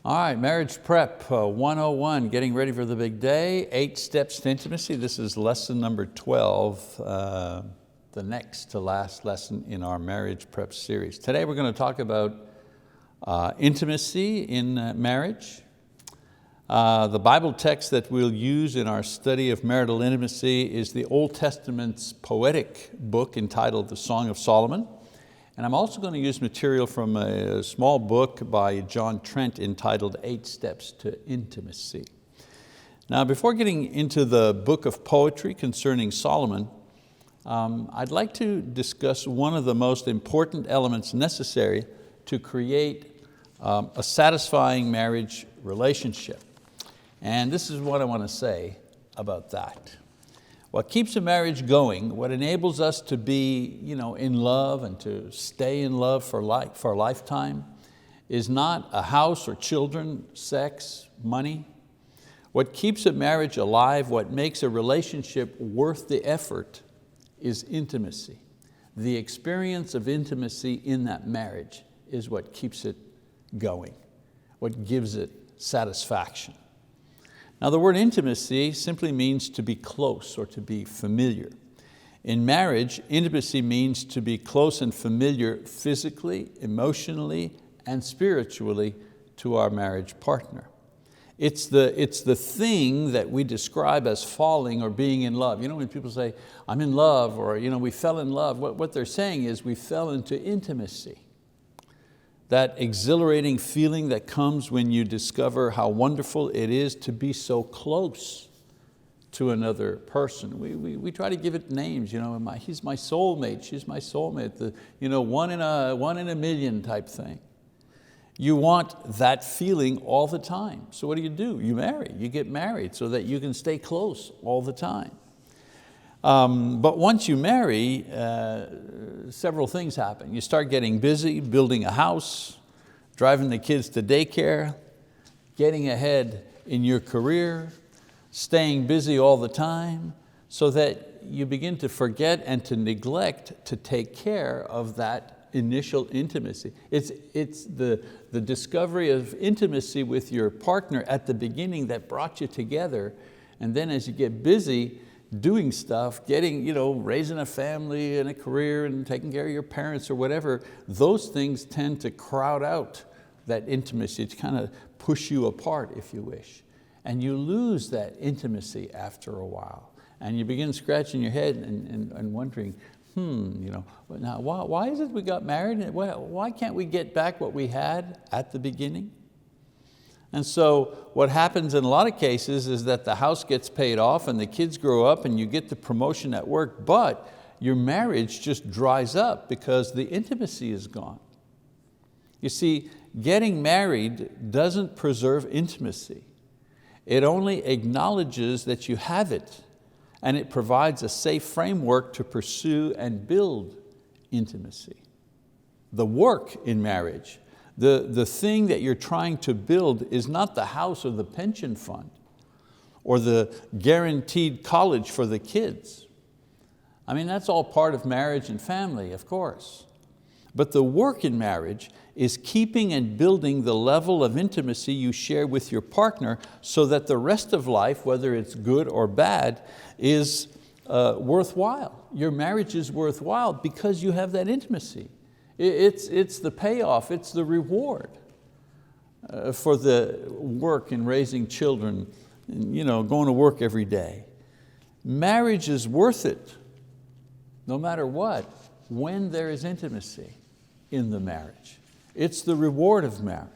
All right, Marriage Prep 101, getting ready for the big day, 8 steps to intimacy. This is lesson number 12, the next to last lesson in our Marriage Prep series. Today we're going to talk about intimacy in marriage. The Bible text that we'll use in our study of marital intimacy is the Old Testament's poetic book entitled The Song of Solomon. And I'm also going to use material from a small book by John Trent entitled 8 Steps to Intimacy. Now, before getting into the book of poetry concerning Solomon, I'd like to discuss one of the most important elements necessary to create a satisfying marriage relationship. And this is what I want to say about that. What keeps a marriage going, what enables us to be in love and to stay in love for a lifetime is not a house or children, sex, money. What keeps a marriage alive, what makes a relationship worth the effort is intimacy. The experience of intimacy in that marriage is what keeps it going, what gives it satisfaction. Now the word intimacy simply means to be close or to be familiar. In marriage, intimacy means to be close and familiar physically, emotionally, and spiritually to our marriage partner. It's the thing that we describe as falling or being in love. When people say, I'm in love, or we fell in love, what they're saying is we fell into intimacy. That exhilarating feeling that comes when you discover how wonderful it is to be so close to another person. We try to give it names, he's my soulmate, she's my soulmate, the one in a million type thing. You want that feeling all the time. So what do? You get married so that you can stay close all the time. But once you marry, several things happen. You start getting busy, building a house, driving the kids to daycare, getting ahead in your career, staying busy all the time, so that you begin to forget and to neglect to take care of that initial intimacy. It's the discovery of intimacy with your partner at the beginning that brought you together, and then as you get busy, doing stuff, raising a family and a career and taking care of your parents or whatever, those things tend to crowd out that intimacy, to kind of push you apart, if you wish. And you lose that intimacy after a while. And you begin scratching your head and wondering, now why is it we got married? Why can't we get back what we had at the beginning? And so what happens in a lot of cases is that the house gets paid off and the kids grow up and you get the promotion at work, but your marriage just dries up because the intimacy is gone. You see, getting married doesn't preserve intimacy. It only acknowledges that you have it, and it provides a safe framework to pursue and build intimacy. The work in marriage, the thing that you're trying to build, is not the house or the pension fund or the guaranteed college for the kids. That's all part of marriage and family, of course. But the work in marriage is keeping and building the level of intimacy you share with your partner so that the rest of life, whether it's good or bad, is worthwhile. Your marriage is worthwhile because you have that intimacy. It's the payoff, it's the reward for the work in raising children, going to work every day. Marriage is worth it, no matter what, when there is intimacy in the marriage. It's the reward of marriage.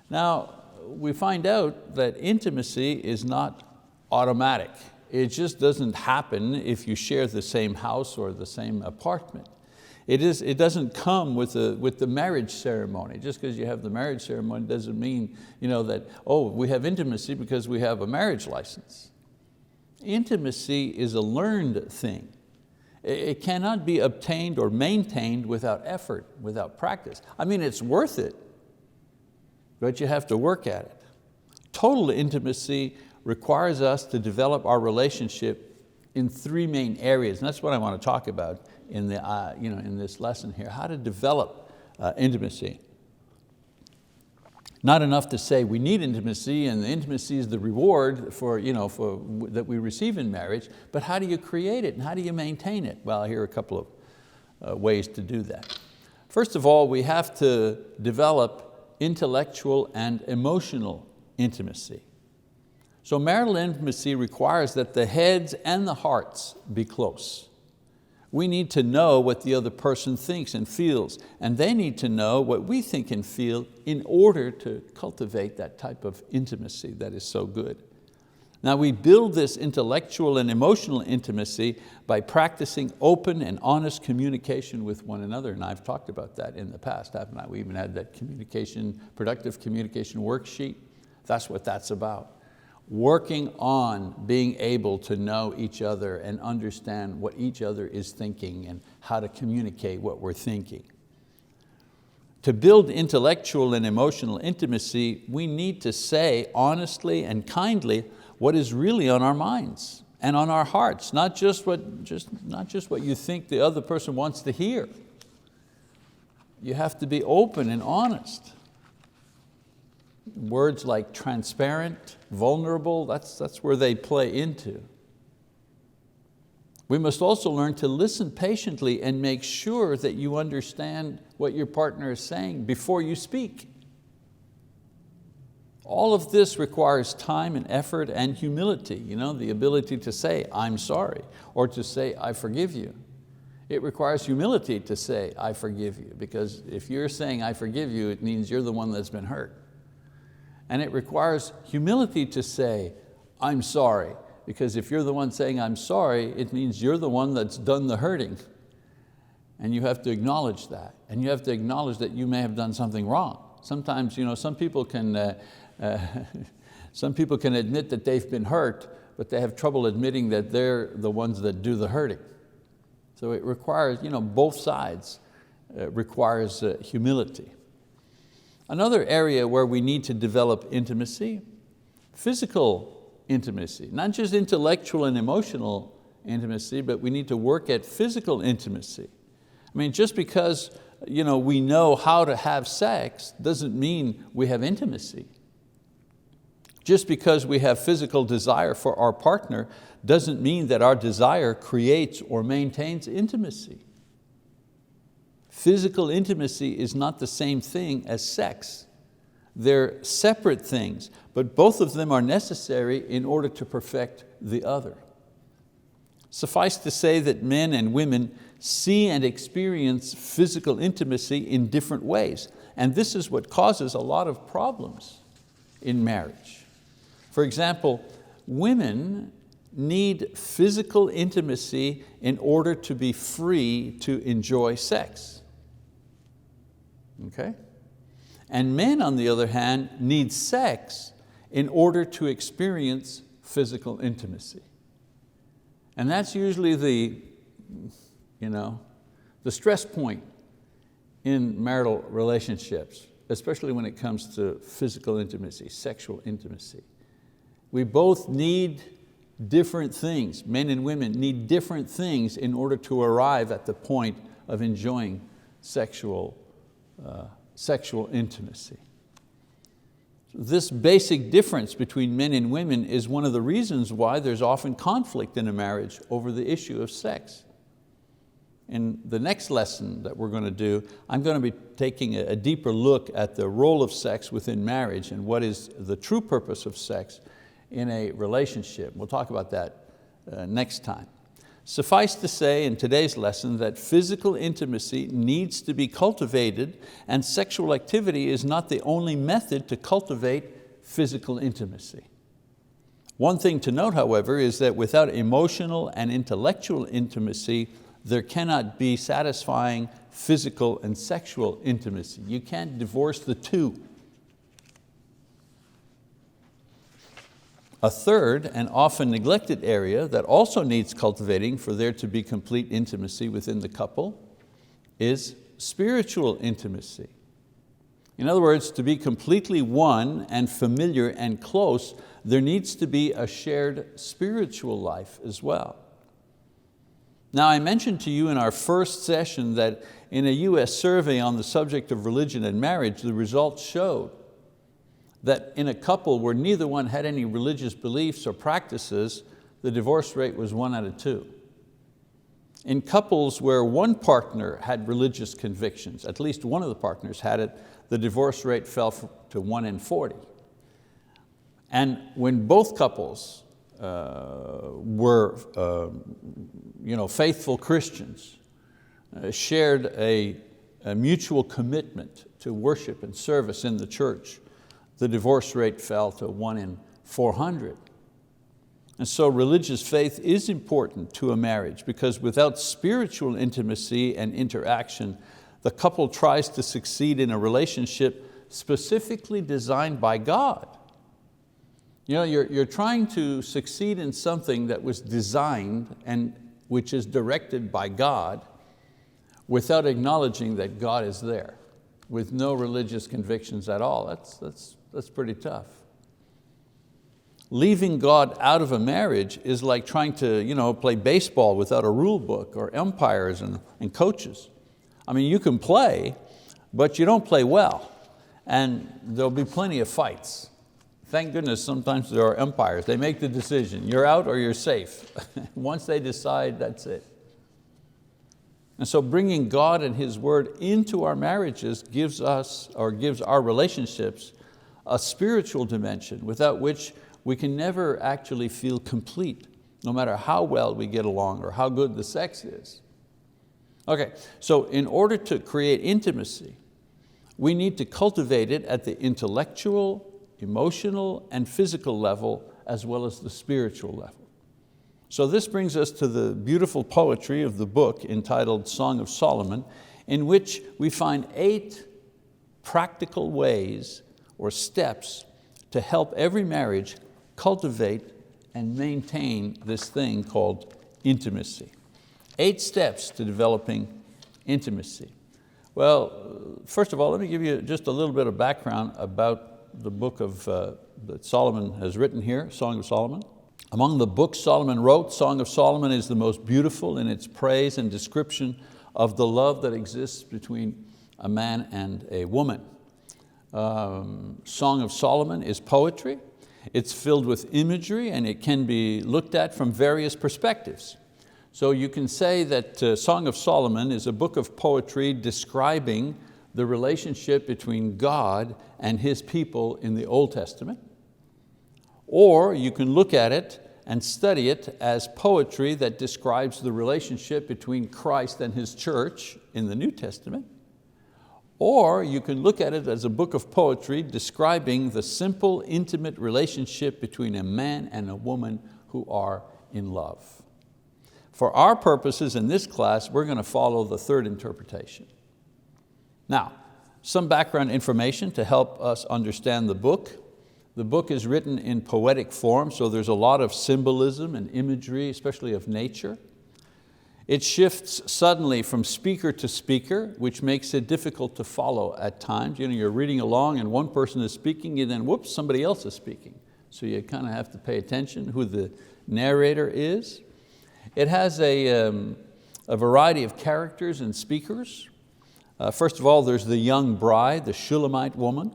Now, we find out that intimacy is not automatic. It just doesn't happen if you share the same house or the same apartment. It doesn't come with the marriage ceremony. Just because you have the marriage ceremony doesn't mean that, we have intimacy because we have a marriage license. Intimacy is a learned thing. It cannot be obtained or maintained without effort, without practice. It's worth it, but you have to work at it. Total intimacy requires us to develop our relationship in 3 main areas, and that's what I want to talk about in this lesson here, how to develop intimacy. Not enough to say we need intimacy and the intimacy is the reward that we receive in marriage, but how do you create it and how do you maintain it? Well, here are a couple of ways to do that. First of all, we have to develop intellectual and emotional intimacy. So marital intimacy requires that the heads and the hearts be close. We need to know what the other person thinks and feels, and they need to know what we think and feel in order to cultivate that type of intimacy that is so good. Now we build this intellectual and emotional intimacy by practicing open and honest communication with one another, and I've talked about that in the past, haven't I? We even had that productive communication worksheet. That's what that's about. Working on being able to know each other and understand what each other is thinking and how to communicate what we're thinking. To build intellectual and emotional intimacy, we need to say honestly and kindly what is really on our minds and on our hearts, not just what you think the other person wants to hear. You have to be open and honest. Words like transparent, vulnerable, that's where they play into. We must also learn to listen patiently and make sure that you understand what your partner is saying before you speak. All of this requires time and effort and humility, the ability to say, I'm sorry, or to say, I forgive you. It requires humility to say, I forgive you, because if you're saying, I forgive you, it means you're the one that's been hurt. And it requires humility to say, I'm sorry, because if you're the one saying I'm sorry, it means you're the one that's done the hurting. And you have to acknowledge that. And you have to acknowledge that you may have done something wrong. Sometimes some people can admit that they've been hurt, but they have trouble admitting that they're the ones that do the hurting. So it requires, both sides requires humility. Another area where we need to develop intimacy, physical intimacy, not just intellectual and emotional intimacy, but we need to work at physical intimacy. I mean, just because we know how to have sex doesn't mean we have intimacy. Just because we have physical desire for our partner doesn't mean that our desire creates or maintains intimacy. Physical intimacy is not the same thing as sex. They're separate things, but both of them are necessary in order to perfect the other. Suffice to say that men and women see and experience physical intimacy in different ways, and this is what causes a lot of problems in marriage. For example, women need physical intimacy in order to be free to enjoy sex. Okay? And men, on the other hand, need sex in order to experience physical intimacy. And that's usually the stress point in marital relationships, especially when it comes to physical intimacy, sexual intimacy. We both need different things. Men and women need different things in order to arrive at the point of enjoying sexual intimacy. This basic difference between men and women is one of the reasons why there's often conflict in a marriage over the issue of sex. In the next lesson that we're going to do, I'm going to be taking a deeper look at the role of sex within marriage and what is the true purpose of sex in a relationship. We'll talk about that next time. Suffice to say in today's lesson that physical intimacy needs to be cultivated, and sexual activity is not the only method to cultivate physical intimacy. One thing to note, however, is that without emotional and intellectual intimacy, there cannot be satisfying physical and sexual intimacy. You can't divorce the two. A third and often neglected area that also needs cultivating for there to be complete intimacy within the couple is spiritual intimacy. In other words, to be completely one and familiar and close, there needs to be a shared spiritual life as well. Now, I mentioned to you in our first session that in a US survey on the subject of religion and marriage, the results showed that in a couple where neither one had any religious beliefs or practices, the divorce rate was 1 out of 2. In couples where one partner had religious convictions, at least one of the partners had it, the divorce rate fell to 1 in 40. And when both couples were faithful Christians, shared a mutual commitment to worship and service in the church, the divorce rate fell to 1 in 400. And so religious faith is important to a marriage, because without spiritual intimacy and interaction, the couple tries to succeed in a relationship specifically designed by God. You're trying to succeed in something that was designed and which is directed by God, without acknowledging that God is there, with no religious convictions at all. That's pretty tough. Leaving God out of a marriage is like trying to play baseball without a rule book or umpires and coaches. I mean, you can play, but you don't play well, and there'll be plenty of fights. Thank goodness sometimes there are umpires. They make the decision. You're out or you're safe. Once they decide, that's it. And so bringing God and His word into our marriages gives our relationships a spiritual dimension without which we can never actually feel complete, no matter how well we get along or how good the sex is. Okay, so in order to create intimacy, we need to cultivate it at the intellectual, emotional, and physical level, as well as the spiritual level. So this brings us to the beautiful poetry of the book entitled Song of Solomon, in which we find 8 practical ways or steps to help every marriage cultivate and maintain this thing called intimacy. 8 steps to developing intimacy. Well, first of all, let me give you just a little bit of background about the book that Solomon has written here, Song of Solomon. Among the books Solomon wrote, Song of Solomon is the most beautiful in its praise and description of the love that exists between a man and a woman. Song of Solomon is poetry. It's filled with imagery, and it can be looked at from various perspectives. So you can say that Song of Solomon is a book of poetry describing the relationship between God and His people in the Old Testament. Or you can look at it and study it as poetry that describes the relationship between Christ and His church in the New Testament. Or you can look at it as a book of poetry describing the simple, intimate relationship between a man and a woman who are in love. For our purposes in this class, we're going to follow the third interpretation. Now, some background information to help us understand the book. The book is written in poetic form, so there's a lot of symbolism and imagery, especially of nature. It shifts suddenly from speaker to speaker, which makes it difficult to follow at times. You're reading along and one person is speaking, and then whoops, somebody else is speaking. So you kind of have to pay attention who the narrator is. It has a variety of characters and speakers. First of all, there's the young bride, the Shulamite woman,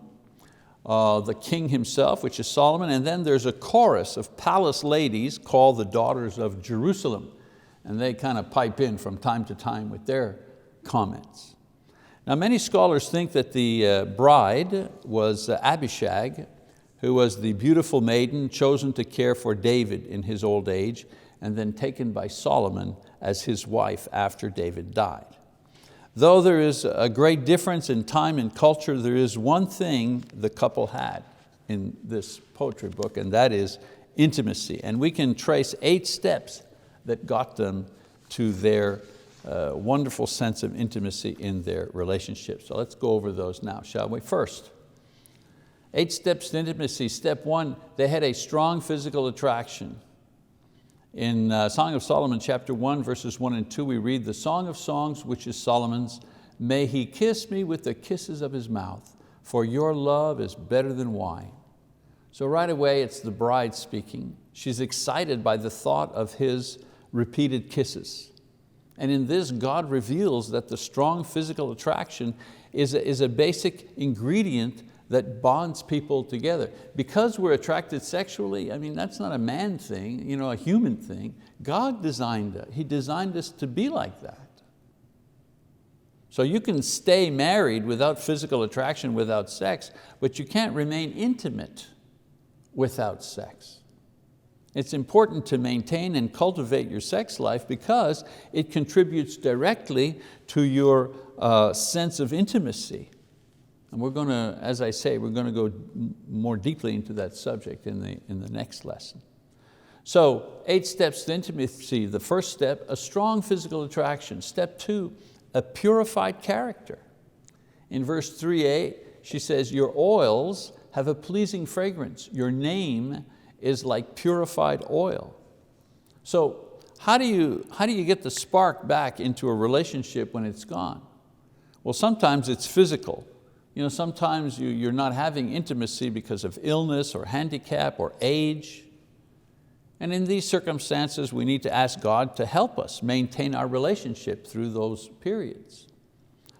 the king himself, which is Solomon, and then there's a chorus of palace ladies called the daughters of Jerusalem, and they kind of pipe in from time to time with their comments. Now, many scholars think that the bride was Abishag, who was the beautiful maiden chosen to care for David in his old age, and then taken by Solomon as his wife after David died. Though there is a great difference in time and culture, there is one thing the couple had in this poetry book, and that is intimacy. And we can trace 8 steps that got them to their wonderful sense of intimacy in their relationship. So let's go over those now, shall we? First, 8 steps to intimacy. Step 1, they had a strong physical attraction. In Song of Solomon chapter 1 verses 1 and 2 we read, "The Song of Songs which is Solomon's, may he kiss me with the kisses of his mouth, for your love is better than wine." So right away it's the bride speaking. She's excited by the thought of his repeated kisses. And in this God reveals that the strong physical attraction is a basic ingredient that bonds people together. Because we're attracted sexually, I mean, that's not a man thing, a human thing. God designed it. He designed us to be like that. So you can stay married without physical attraction, without sex, but you can't remain intimate without sex. It's important to maintain and cultivate your sex life because it contributes directly to your sense of intimacy. And we're going to, as I say, we're going to go more deeply into that subject in the next lesson. So 8 steps to intimacy. The first step, a strong physical attraction. Step 2, a purified character. In verse 3a, she says, your oils have a pleasing fragrance. Your name is like purified oil. So how do you get the spark back into a relationship when it's gone? Well, sometimes it's physical. Sometimes you're not having intimacy because of illness or handicap or age. And in these circumstances, we need to ask God to help us maintain our relationship through those periods.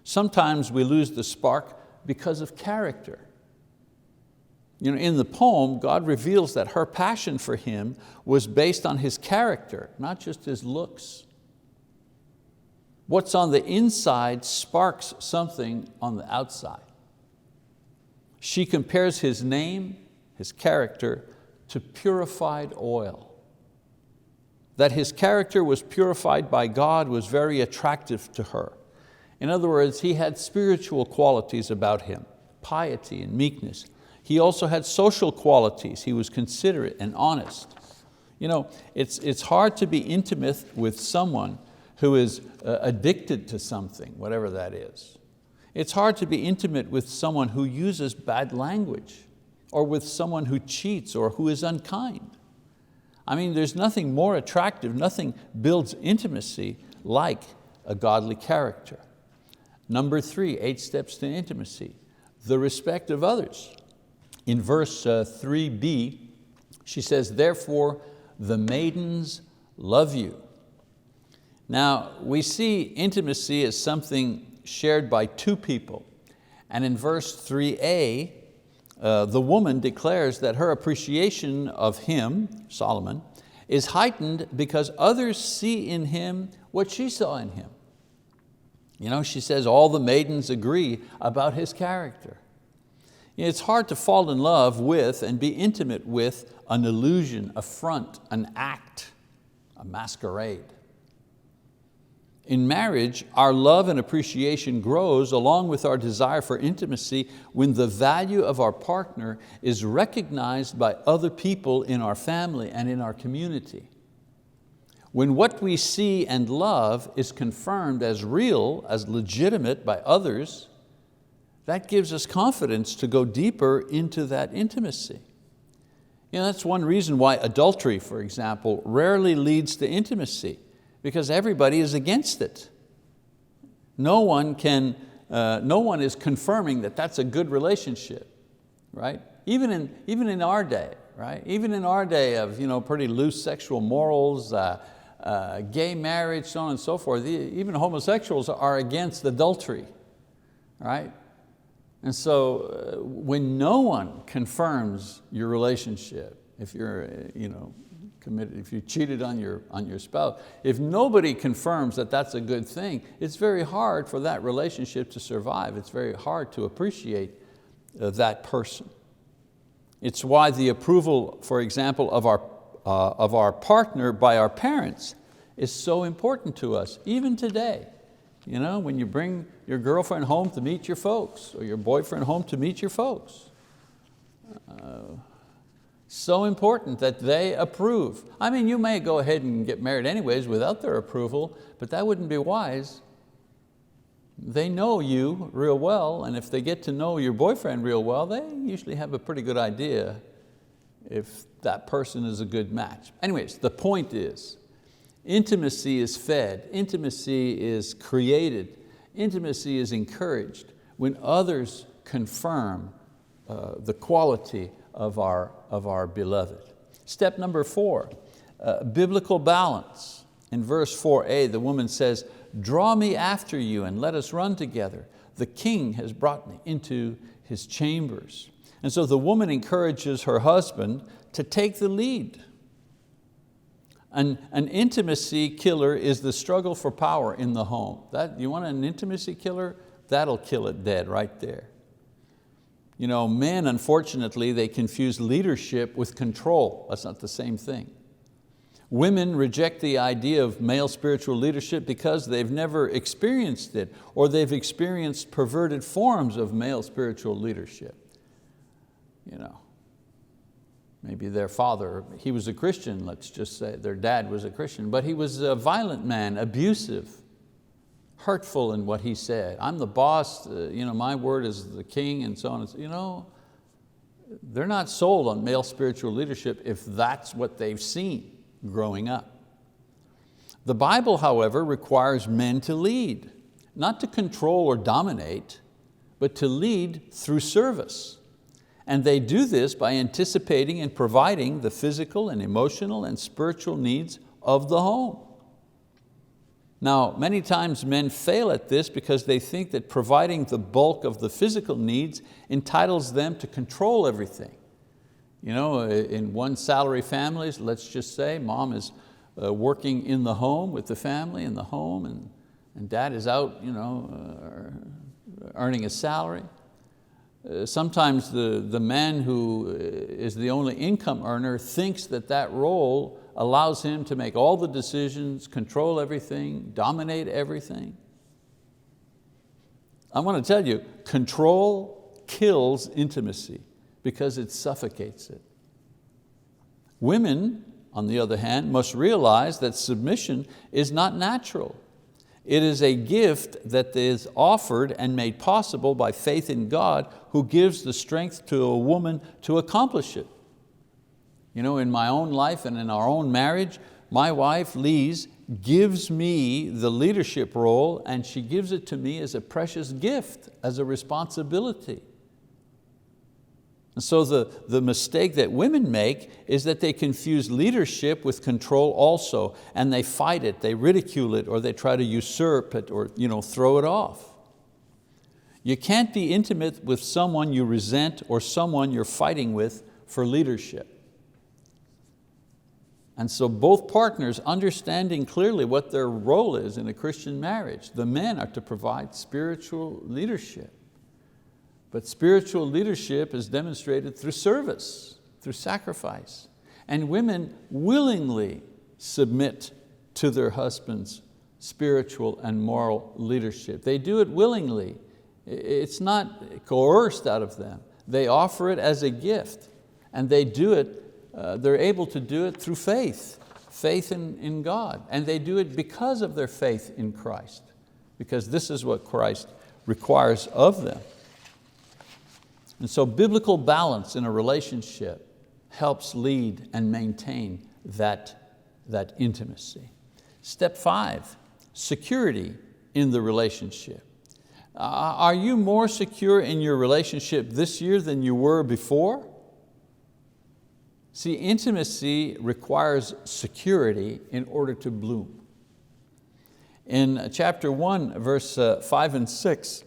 Sometimes we lose the spark because of character. In the poem, God reveals that her passion for him was based on his character, not just his looks. What's on the inside sparks something on the outside. She compares his name, his character, to purified oil. That his character was purified by God was very attractive to her. In other words, he had spiritual qualities about him, piety and meekness. He also had social qualities. He was considerate and honest. It's hard to be intimate with someone who is addicted to something, whatever that is. It's hard to be intimate with someone who uses bad language, or with someone who cheats or who is unkind. I mean, there's nothing more attractive, nothing builds intimacy like a godly character. Number 3, 8 steps to intimacy, the respect of others. In verse 3b, she says, therefore the maidens love you. Now, we see intimacy as something shared by 2 people. And in verse 3a, the woman declares that her appreciation of him, Solomon, is heightened because others see in him what she saw in him. She says all the maidens agree about his character. It's hard to fall in love with and be intimate with an illusion, a front, an act, a masquerade. In marriage, our love and appreciation grows along with our desire for intimacy when the value of our partner is recognized by other people in our family and in our community. When what we see and love is confirmed as real, as legitimate by others, that gives us confidence to go deeper into that intimacy. That's one reason why adultery, for example, rarely leads to intimacy, because everybody is against it. No one is confirming that that's a good relationship, right? Even in our day, right? Even in our day of pretty loose sexual morals, gay marriage, so on and so forth, even homosexuals are against adultery, right? And so when no one confirms your relationship, if you're committed, if you cheated on your spouse, if nobody confirms that that's a good thing, it's very hard for that relationship to survive. It's very hard to appreciate that person. It's why the approval, for example, of our partner by our parents is so important to us, even today. When you bring your girlfriend home to meet your folks, or your boyfriend home to meet your folks. So important that they approve. I mean, you may go ahead and get married anyways without their approval, but that wouldn't be wise. They know you real well, and if they get to know your boyfriend real well, they usually have a pretty good idea if that person is a good match. Anyways, the point is, intimacy is fed, intimacy is created, intimacy is encouraged when others confirm the quality of our beloved. Step number 4, biblical balance. In verse 4a, the woman says, draw me after you and let us run together. The king has brought me into his chambers. And so the woman encourages her husband to take the lead. An intimacy killer is the struggle for power in the home. You want an intimacy killer? That'll kill it dead right there. You know, men, unfortunately, they confuse leadership with control. That's not the same thing. Women reject the idea of male spiritual leadership because they've never experienced it, or they've experienced perverted forms of male spiritual leadership. You know, maybe their father, he was a Christian, let's just say, their dad was a Christian, but he was a violent man, abusive, hurtful in what he said. I'm the boss, my word is the king, and so on. They're not sold on male spiritual leadership if that's what they've seen growing up. The Bible, however, requires men to lead, not to control or dominate, but to lead through service. And they do this by anticipating and providing the physical and emotional and spiritual needs of the home. Now, many times men fail at this because they think that providing the bulk of the physical needs entitles them to control everything. In one salary families, let's just say, mom is working in the home with the family in the home, and dad is out earning a salary. Sometimes the man who is the only income earner thinks that role allows him to make all the decisions, control everything, dominate everything. I want to tell you, control kills intimacy because it suffocates it. Women, on the other hand, must realize that submission is not natural. It is a gift that is offered and made possible by faith in God, who gives the strength to a woman to accomplish it. In my own life and in our own marriage, my wife, Lise, gives me the leadership role, and she gives it to me as a precious gift, as a responsibility. And so the mistake that women make is that they confuse leadership with control also, and they fight it, they ridicule it, or they try to usurp it, or throw it off. You can't be intimate with someone you resent or someone you're fighting with for leadership. And so both partners, understanding clearly what their role is in a Christian marriage, the men are to provide spiritual leadership. But spiritual leadership is demonstrated through service, through sacrifice. And women willingly submit to their husbands' spiritual and moral leadership. They do it willingly. It's not coerced out of them. They offer it as a gift, and they do it. They're able to do it through faith in God. And they do it because of their faith in Christ, because this is what Christ requires of them. And so biblical balance in a relationship helps lead and maintain that intimacy. Step 5, security in the relationship. Are you more secure in your relationship this year than you were before? See, intimacy requires security in order to bloom. In chapter 1, verse 5 and 6,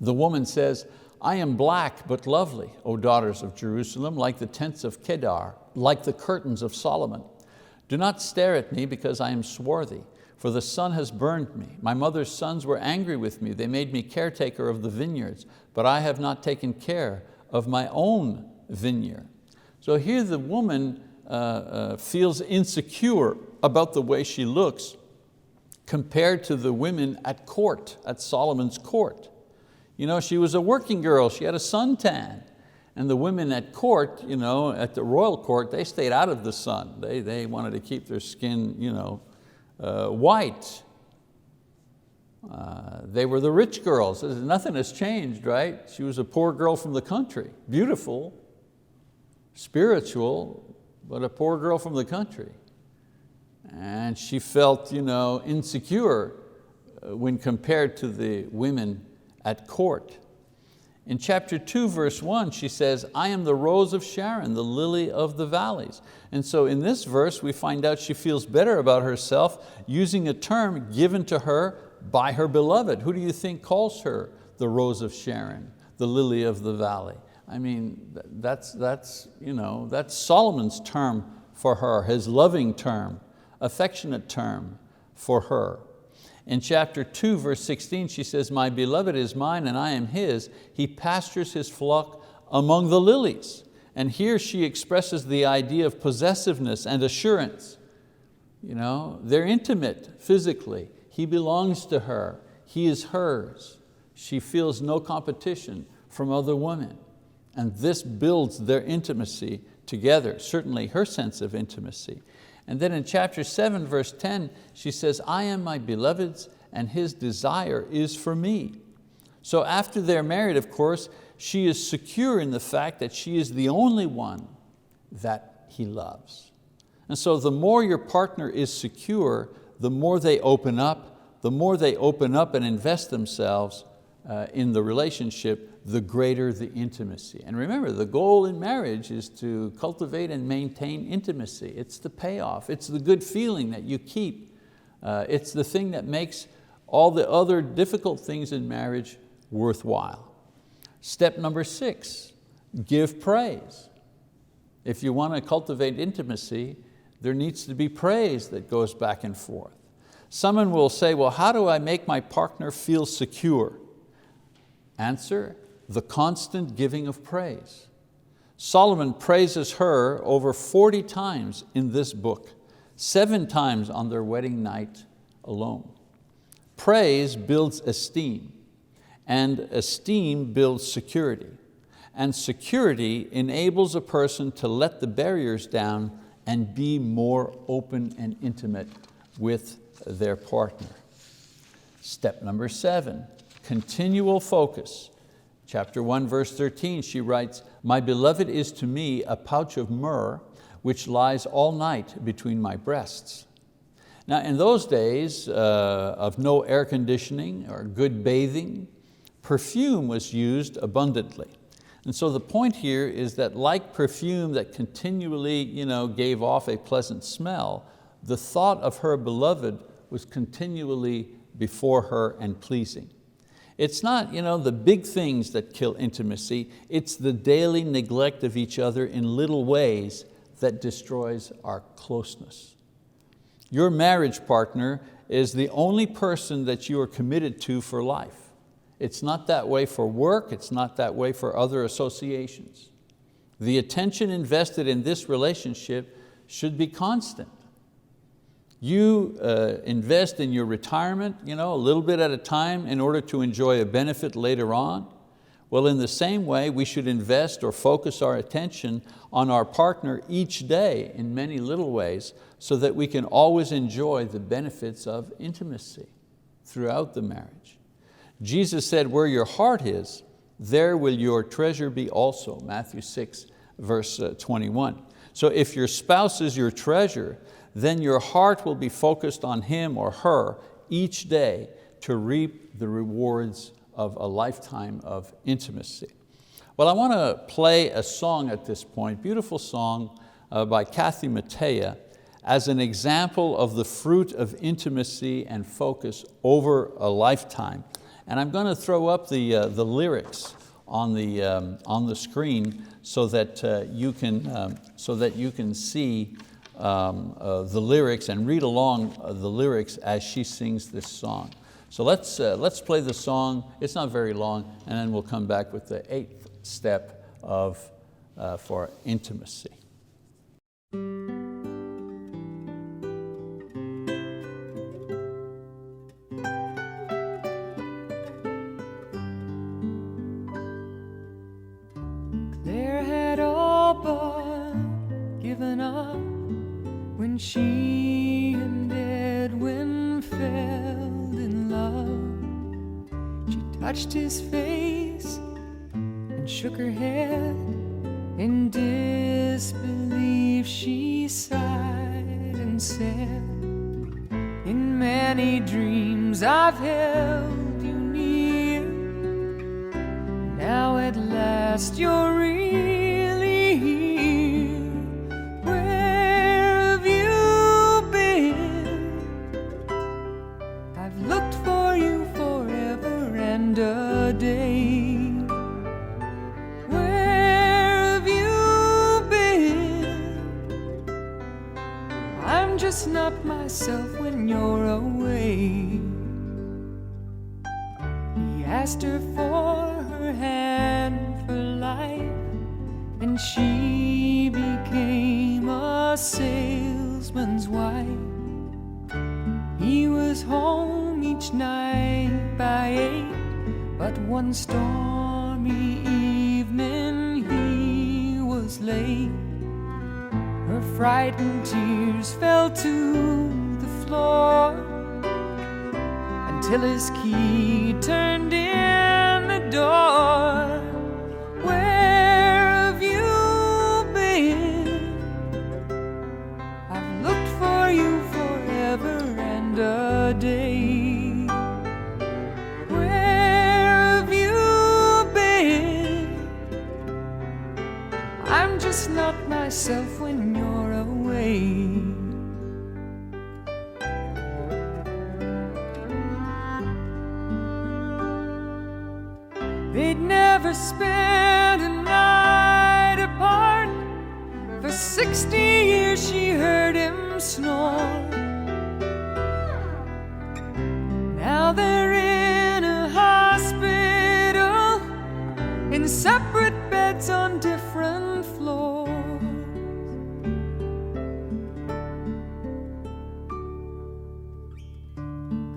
the woman says, I am black but lovely, O daughters of Jerusalem, like the tents of Kedar, like the curtains of Solomon. Do not stare at me because I am swarthy, for the sun has burned me. My mother's sons were angry with me. They made me caretaker of the vineyards, but I have not taken care of my own vineyard. So here the woman feels insecure about the way she looks compared to the women at court, at Solomon's court. She was a working girl, she had a suntan. And the women at court, at the royal court, they stayed out of the sun. They wanted to keep their skin white. They were the rich girls. Nothing has changed, right? She was a poor girl from the country, beautiful, spiritual, but a poor girl from the country. And she felt insecure when compared to the women at court. In chapter 2, verse 1, she says, I am the rose of Sharon, the lily of the valleys. And so in this verse, we find out she feels better about herself using a term given to her by her beloved. Who do you think calls her the rose of Sharon, the lily of the valley. I mean, that's Solomon's term for her, his loving term, affectionate term for her. In chapter 2, verse 16, she says, my beloved is mine and I am his. He pastures his flock among the lilies. And here she expresses the idea of possessiveness and assurance. They're intimate physically. He belongs to her. He is hers. She feels no competition from other women. And this builds their intimacy together, certainly her sense of intimacy. And then in chapter 7, verse 10, she says, I am my beloved's and his desire is for me. So after they're married, of course, she is secure in the fact that she is the only one that he loves. And so the more your partner is secure, the more they open up, and invest themselves in the relationship, the greater the intimacy. And remember, the goal in marriage is to cultivate and maintain intimacy. It's the payoff. It's the good feeling that you keep. It's the thing that makes all the other difficult things in marriage worthwhile. Step number 6, give praise. If you want to cultivate intimacy, there needs to be praise that goes back and forth. Someone will say, well, how do I make my partner feel secure? Answer, the constant giving of praise. Solomon praises her over 40 times in this book, 7 times on their wedding night alone. Praise builds esteem, and esteem builds security. And security enables a person to let the barriers down and be more open and intimate with their partner. Step number 7, continual focus. Chapter 1, verse 13, she writes, my beloved is to me a pouch of myrrh, which lies all night between my breasts. Now in those days of no air conditioning or good bathing, perfume was used abundantly. And so the point here is that like perfume that continually gave off a pleasant smell, the thought of her beloved was continually before her and pleasing. It's not the big things that kill intimacy, it's the daily neglect of each other in little ways that destroys our closeness. Your marriage partner is the only person that you are committed to for life. It's not that way for work, it's not that way for other associations. The attention invested in this relationship should be constant. You invest in your retirement, a little bit at a time in order to enjoy a benefit later on. Well, in the same way, we should invest or focus our attention on our partner each day in many little ways so that we can always enjoy the benefits of intimacy throughout the marriage. Jesus said, where your heart is, there will your treasure be also, Matthew 6, verse 21. So if your spouse is your treasure, then your heart will be focused on him or her each day to reap the rewards of a lifetime of intimacy. Well, I want to play a song at this point, beautiful song by Kathy Mattea, as an example of the fruit of intimacy and focus over a lifetime. And I'm going to throw up the lyrics on the screen so that you can see the lyrics and read along the lyrics as she sings this song. So let's play the song. It's not very long, and then we'll come back with the 8th step for intimacy. There had all but given up when she and Edwin fell in love. She touched his face and shook her head. In disbelief she sighed and said, in many dreams I've held you near. Now at last you're really here. Where have you been? I've looked for you forever and a day. just not myself when you're away. He asked her for her hand for life, and she became a salesman's wife. He was home each night by 8, but one stormy evening he was late. Her frightened tears fell to the floor until his key turned in the door. Where have you been? I've looked for you forever and a day. Where have you been? I'm just not myself when you're away. They'd never spent a night apart. For 60 years she heard him snore. Now they're in a hospital, in separate beds on different floors.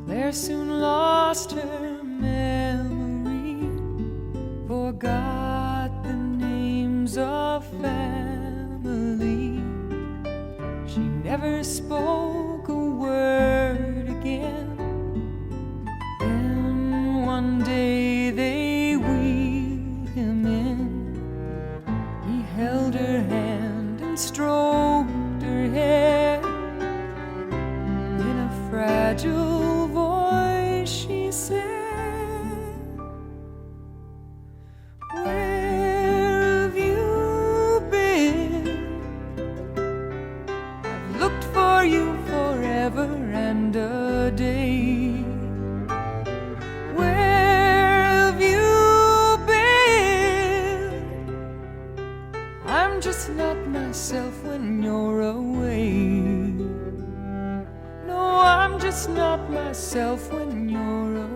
Claire soon lost her memory, forgot the names of family. She never spoke a word again. Then one day they wheeled him in. He held her hand and stroked her hair. In a fragile voice she said, where have you been? I've looked for you forever and a day. Where have you been? I'm just not myself when you're away. No, I'm just not myself when you're away.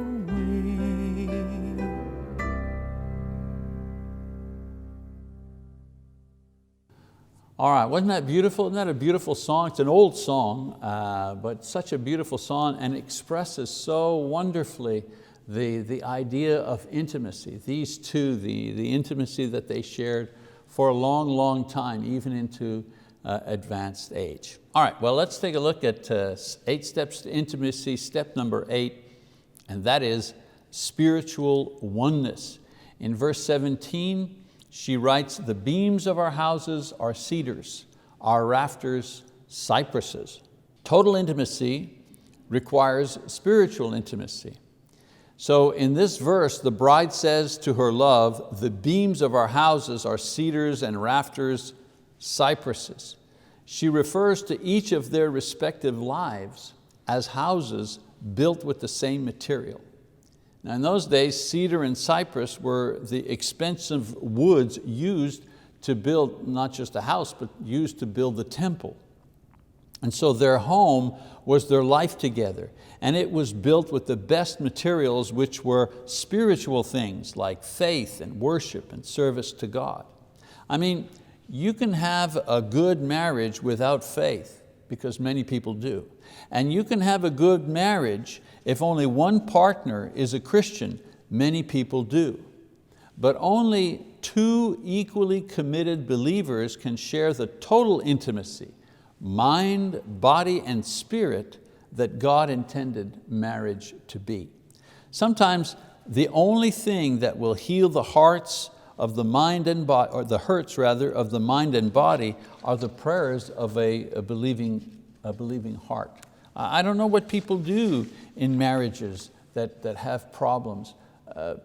All right, wasn't that beautiful? Isn't that a beautiful song? It's an old song, but such a beautiful song, and expresses so wonderfully the idea of intimacy. These two, the intimacy that they shared for a long, long time, even into advanced age. All right, well, let's take a look at 8 steps to intimacy, step number 8, and that is spiritual oneness. In verse 17, she writes, the beams of our houses are cedars, our rafters cypresses. Total intimacy requires spiritual intimacy. So in this verse, the bride says to her love, the beams of our houses are cedars and rafters cypresses. She refers to each of their respective lives as houses built with the same material. Now in those days, cedar and cypress were the expensive woods used to build not just a house, but used to build the temple. And so their home was their life together. And it was built with the best materials, which were spiritual things like faith and worship and service to God. I mean, you can have a good marriage without faith, because many people do. And you can have a good marriage if only one partner is a Christian. Many people do. But only 2 equally committed believers can share the total intimacy, mind, body, and spirit that God intended marriage to be. Sometimes the only thing that will heal the hearts of the mind and body, or the hurts rather, of the mind and body, are the prayers of a believing heart. I don't know what people do in marriages that have problems.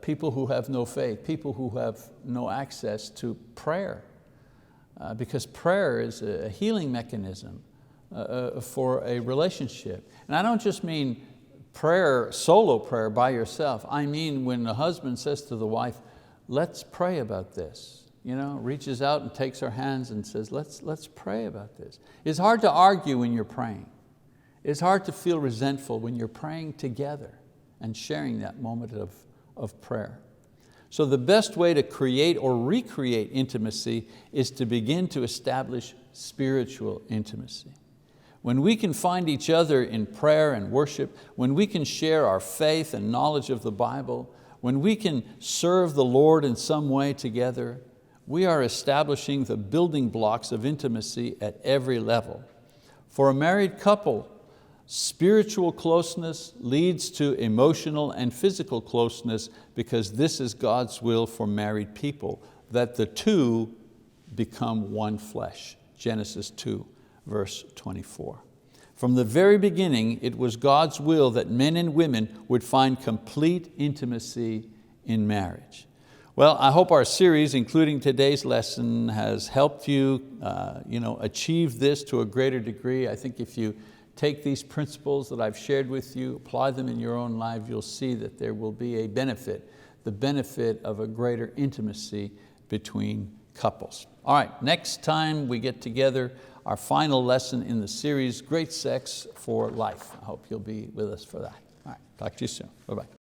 People who have no faith, people who have no access to prayer. Because prayer is a healing mechanism for a relationship. And I don't just mean prayer, solo prayer by yourself. I mean when the husband says to the wife, let's pray about this. Reaches out and takes her hands and says, let's pray about this. It's hard to argue when you're praying. It's hard to feel resentful when you're praying together and sharing that moment of prayer. So the best way to create or recreate intimacy is to begin to establish spiritual intimacy. When we can find each other in prayer and worship, when we can share our faith and knowledge of the Bible, when we can serve the Lord in some way together, we are establishing the building blocks of intimacy at every level. For a married couple, spiritual closeness leads to emotional and physical closeness because this is God's will for married people, that the two become one flesh. Genesis 2, verse 24. From the very beginning, it was God's will that men and women would find complete intimacy in marriage. Well, I hope our series, including today's lesson, has helped you, achieve this to a greater degree. I think if you take these principles that I've shared with you, apply them in your own life, you'll see that there will be a benefit, the benefit of a greater intimacy between couples. All right, next time we get together, our final lesson in the series, Great Sex for Life. I hope you'll be with us for that. All right, talk to you soon. Bye-bye.